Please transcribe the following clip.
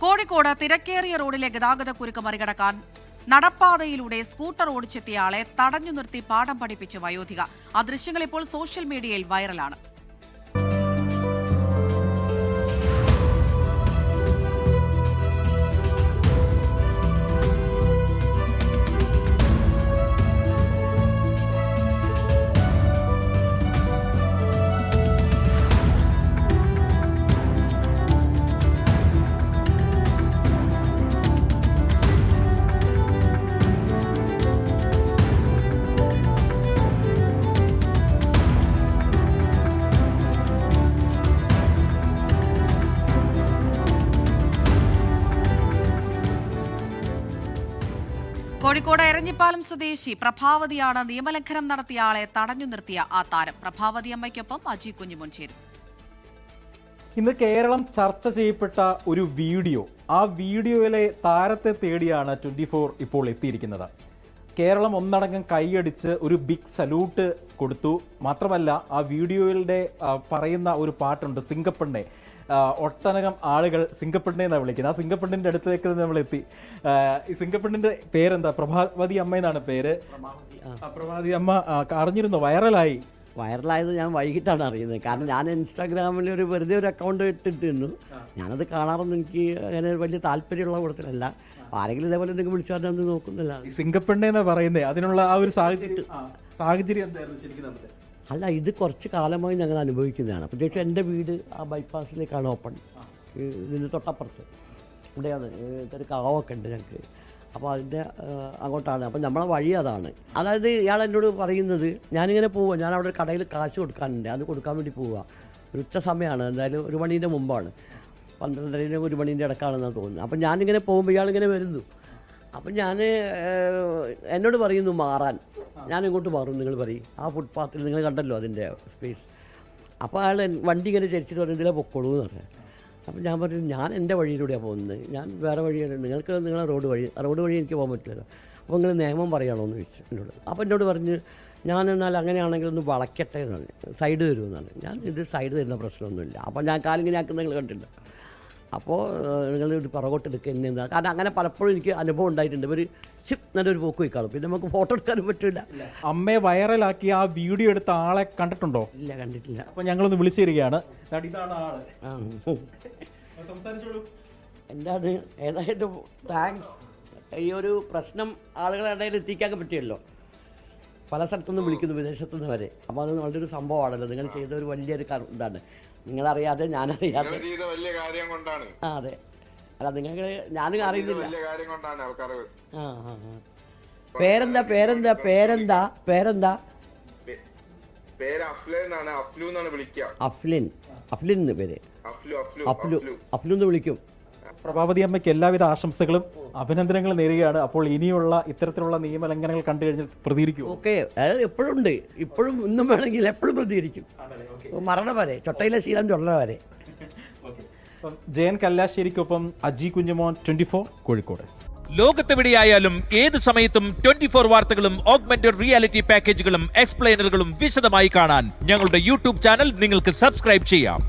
കോഴിക്കോട് തിരക്കേറിയ റോഡിലെ ഗതാഗതക്കുരുക്ക് മറികടക്കാൻ നടപ്പാതയിലൂടെ സ്കൂട്ടർ ഓടിച്ചെത്തിയ ആളെ തടഞ്ഞു നിർത്തി പാഠം പഠിപ്പിച്ച് വയോധിക. ആ ദൃശ്യങ്ങൾ ഇപ്പോൾ സോഷ്യൽ മീഡിയയിൽ വൈറലാണ്. കോഴിക്കോട് എരഞ്ഞിപ്പാലം സ്വദേശി പ്രഭാവതിയാണ് നിയമലംഘനം നടത്തിയ ആളെ തടഞ്ഞു നിർത്തിയ ആ താരം. പ്രഭാവതി അമ്മയ്ക്കൊപ്പം അജി കുഞ്ഞുമോൻ ചേരും. ഇന്ന് കേരളം ചർച്ച ചെയ്യപ്പെട്ട ഒരു വീഡിയോ, ആ വീഡിയോയിലെ താരത്തെ തേടിയാണ് 24 ഇപ്പോൾ എത്തിയിരിക്കുന്നത്. കേരളം ഒന്നടങ്കം കൈയടിച്ച് ഒരു ബിഗ് സല്യൂട്ട് കൊടുത്തു. മാത്രമല്ല, ആ വീഡിയോയിലെ പറയുന്ന ഒരു പാട്ടുണ്ട്, സിംഗപ്പെണ്ണെ. ഒട്ടനകം ആളുകൾ സിംഗപ്പെണ്ണെ എന്നാണ് വിളിക്കുന്നത്. ആ സിംഗപ്പെണ്ണിന്റെ അടുത്തേക്ക് നമ്മൾ എത്തി. ഈ സിംഗപ്പെണ്ണിന്റെ പേരെന്താ? പ്രഭാവതി അമ്മ എന്നാണ് പേര്. പ്രഭാവതി അമ്മ അറിഞ്ഞിരുന്നു, വൈറലായത് ഞാൻ വൈകിട്ടാണ് അറിയുന്നത്. കാരണം ഞാൻ ഇൻസ്റ്റാഗ്രാമിൽ വെറുതെ ഒരു അക്കൗണ്ട് ഇട്ടിരുന്നു. ഞാനത് കാണാറൊന്നും എനിക്ക് അങ്ങനെ വലിയ താല്പര്യമുള്ള കൂട്ടത്തിലല്ല. ആരെങ്കിലും ഇതേപോലെ എന്തെങ്കിലും വിളിച്ചാൽ ഒന്നും നോക്കുന്നില്ല. സിംഗപ്പെണ്ണെ എന്നാ പറയുന്നത്. അതിനുള്ള ആ ഒരു സാഹചര്യം എന്തായിരുന്നു ശരിക്കും? അല്ല, ഇത് കുറച്ച് കാലമായി ഞങ്ങൾ അനുഭവിക്കുന്നതാണ്. പ്രത്യേകിച്ച് എൻ്റെ വീട് ആ ബൈപ്പാസിലേക്കാണ് ഓപ്പൺ, ഇതിന് തൊട്ടപ്പുറത്ത്. ഇവിടെയാണ് ഒരു കാവൊക്കെ ഉണ്ട് ഞങ്ങൾക്ക്. അപ്പോൾ അതിൻ്റെ അങ്ങോട്ടാണ്. അപ്പം നമ്മളെ വഴി അതാണ്. അതായത് ഇയാൾ എന്നോട് പറയുന്നത്, ഞാനിങ്ങനെ പോവുക, ഞാൻ അവിടെ ഒരു കടയിൽ കാശ് കൊടുക്കാനുണ്ട്, അത് കൊടുക്കാൻ വേണ്ടി പോവുക. ഒരു ഉച്ച സമയമാണ്, എന്തായാലും 1 മണീൻ്റെ മുമ്പാണ്, 12:30 1 മണീൻ്റെ ഇടക്കാണെന്നാണ് തോന്നുന്നത്. അപ്പം ഞാനിങ്ങനെ പോകുമ്പോൾ ഇയാളിങ്ങനെ വരുന്നു. അപ്പം ഞാൻ എന്നോട് പറയുന്നു മാറാൻ. ഞാൻ ഇങ്ങോട്ട് മാറും, നിങ്ങൾ പറയും. ആ ഫുട്പാത്തിൽ നിങ്ങൾ കണ്ടല്ലോ അതിൻ്റെ സ്പേസ്. അപ്പോൾ അയാൾ വണ്ടി ഇങ്ങനെ ചരിച്ചിട്ട് പറഞ്ഞു, ഇതിലെ പൊക്കോളൂ എന്ന് പറഞ്ഞു. അപ്പം ഞാൻ പറഞ്ഞു, ഞാൻ എൻ്റെ വഴിയിലൂടെയാണ് പോകുന്നത്, ഞാൻ വേറെ വഴിയാണ്, നിങ്ങൾക്ക് നിങ്ങളെ റോഡ് വഴി എനിക്ക് പോകാൻ പറ്റില്ലല്ലോ. അപ്പോൾ നിങ്ങൾ നിയമം പറയണോ എന്ന് ചോദിച്ചു എന്നോട്. അപ്പോൾ എന്നോട് പറഞ്ഞ്, ഞാൻ എന്നാൽ അങ്ങനെയാണെങ്കിൽ ഒന്ന് വളയ്ക്കട്ടെ എന്ന് പറഞ്ഞു, സൈഡ് തരുമെന്നാണ്. ഞാൻ ഇത് സൈഡ് തരുന്ന പ്രശ്നമൊന്നുമില്ല. അപ്പോൾ ഞാൻ കാലിങ്ങനെ ആക്കുന്ന നിങ്ങൾ കണ്ടില്ല. അപ്പോൾ നിങ്ങൾ ഒരു പുറകോട്ട് എടുക്കുക എന്നെന്താ. കാരണം അങ്ങനെ പലപ്പോഴും എനിക്ക് അനുഭവം ഉണ്ടായിട്ടുണ്ട്. ഒരു നല്ലൊരു പോക്ക് പോയി കാണും, പിന്നെ നമുക്ക് ഫോട്ടോ എടുക്കാനും പറ്റില്ല. അമ്മയെ വൈറലാക്കി ആ വീഡിയോ എടുത്ത ആളെ കണ്ടിട്ടുണ്ടോ? ഇല്ല, കണ്ടിട്ടില്ല. അപ്പോൾ ഞങ്ങളൊന്ന് വിളിച്ചു തരികയാണ്. ഇതാണ് ആള്. എന്താണ്? ഏതായാലും താങ്ക്സ്. ഈ ഒരു പ്രശ്നം ആളുകളുടെ ഇടയിൽ എത്തിക്കാൻ പറ്റിയല്ലോ. പല സ്ഥലത്തുനിന്നും വിളിക്കുന്നു, വിദേശത്തുനിന്ന് വരെ. അപ്പോൾ അത് വളരെ സംഭവമാണല്ലോ. നിങ്ങൾ ചെയ്ത ഒരു വലിയൊരു ഇതാണ്. നിങ്ങളറിയാതെ ഞാനറിയാതെ. അതെ, അല്ല നിങ്ങൾക്ക് ഞാനും അറിയുന്നില്ല. പേരെന്താ? അഫ്ലിൻ പേര്. അഫ്ലു എന്ന് വിളിക്കും. പ്രഭാവതി അമ്മയ്ക്ക് എല്ലാവിധ ആശംസകളും അഭിനന്ദനങ്ങളും നേരുകയാണ്. അപ്പോൾ ഇനിയുള്ള ഇത്തരത്തിലുള്ള നിയമലംഘനങ്ങൾ കണ്ടു കഴിഞ്ഞാൽ പ്രതികരിക്കും. ഓക്കെ, അതായത് എപ്പോഴും ഉണ്ട്, ഇപ്പോഴും ഇന്നും വേണമെങ്കിൽ എപ്പോഴും പ്രതികരിക്കും. മരണം വരെ, ചൊട്ടയിലെ ശീലം ചൊല്ലണ വരെ. ജയൻ കല്ലാശ്ശേരിക്കൊപ്പം അജി കുഞ്ഞുമോൻ, 24 കോഴിക്കോട്. ലോകത്തെവിടെയായാലും ഏത് സമയത്തും 24 വാർത്തകളും ഓഗ്മെന്റഡ് റിയാലിറ്റി പാക്കേജുകളും എക്സ്പ്ലെയിനറുകളും വിശദമായി കാണാൻ ഞങ്ങളുടെ യൂട്യൂബ് ചാനൽ നിങ്ങൾക്ക് സബ്സ്ക്രൈബ് ചെയ്യാം.